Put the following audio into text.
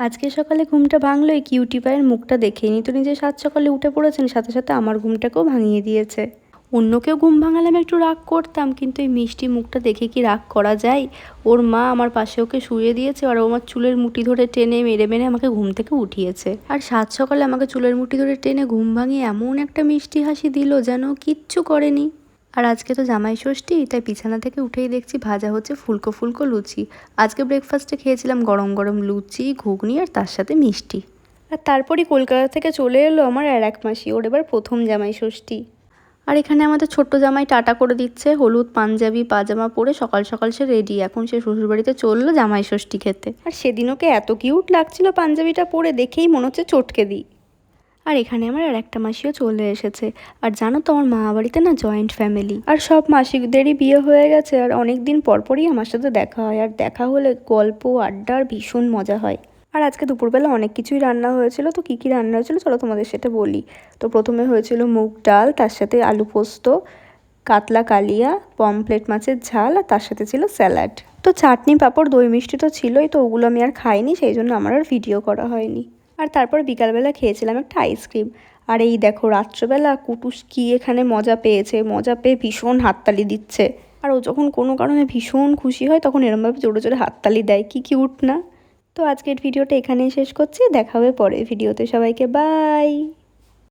আজকে সকালে ঘুমটা ভাঙলো এই কিউটি পায়ের মুখটা দেখেই। নি তো নিজে সাত সকালে উঠে পড়েছেন, সাথে সাথে আমার ঘুমটাকেও ভাঙিয়ে দিয়েছে। অন্য কেউ ঘুম ভাঙালে আমি একটু রাগ করতাম, কিন্তু এই মিষ্টি মুখটা দেখে কি রাগ করা যায়? ওর মা আমার পাশে ওকে শুয়ে দিয়েছে আর ও আমার চুলের মুঠি ধরে টেনে মেরে মেরে আমাকে ঘুম থেকে উঠিয়েছে। আর সাত সকালে আমাকে চুলের মুঠি ধরে টেনে ঘুম ভাঙিয়ে এমন একটা মিষ্টি হাসি দিল যেন কিচ্ছু করেনি। আর আজকে তো জামাই ষষ্ঠী, তাই বিছানা থেকে উঠেই দেখছি ভাজা হচ্ছে ফুলকো ফুলকো লুচি। আজকে ব্রেকফাস্টে খেয়েছিলাম গরম গরম লুচি, ঘুগনি আর তার সাথে মিষ্টি। আর তারপরই কলকাতা থেকে চলে এলো আমার আর এক মাসি, ওর এবার প্রথম জামাই ষষ্ঠী। আর এখানে আমাদের ছোট্ট জামাই টাটা করে দিচ্ছে, হলুদ পাঞ্জাবি পাজামা পরে সকাল সকাল সে রেডি। এখন সে শ্বশুরবাড়িতে চললো জামাই ষষ্ঠী খেতে। আর সেদিন ওকে এত কিউট লাগছিল পাঞ্জাবিটা পরে, দেখেই মনে হচ্ছে চটকে দিই। আর এখানে আমার আর একটা মাসিও চলে এসেছে। আর জানো তো আমার মা বাড়িতে না জয়েন্ট ফ্যামিলি, আর সব মাসিদেরই বিয়ে হয়ে গেছে। আর অনেক দিন পরপরই আমার সাথে দেখা হয়, আর দেখা হলে গল্প আড্ডা আর ভীষণ মজা হয়। আর আজকে দুপুরবেলা অনেক কিছুই রান্না হয়েছিল। তো কী কী রান্না হয়েছিল চলো তোমাদের সেটা বলি। তো প্রথমে হয়েছিল মুগ ডাল, তার সাথে আলু পোস্ত, কাতলা কালিয়া, পমফ্লেট মাছের ঝাল, আর তার সাথে ছিল স্যালাড। তো চাটনি পাঁপড় দই মিষ্টি তো ছিলই, তো ওগুলো আমি আর খাইনি, সেই জন্য আমার আর ভিডিও করা হয়নি। আর তারপর বিকালবেলা খেয়েছিলাম একটা আইসক্রিম। আর এই দেখো রাত্রেবেলা কুটুস কি এখানে মজা পেয়েছে, মজা পেয়ে ভীষণ হাততালি দিচ্ছে। আর ও যখন কোনো কারণে ভীষণ খুশি হয় তখন এরমভাবে জোরে জোরে হাততালি দেয়, কি কিউট না? তো আজকের ভিডিওটা এখানেই শেষ করছি, দেখা হবে পরের ভিডিওতে। সবাইকে বাই।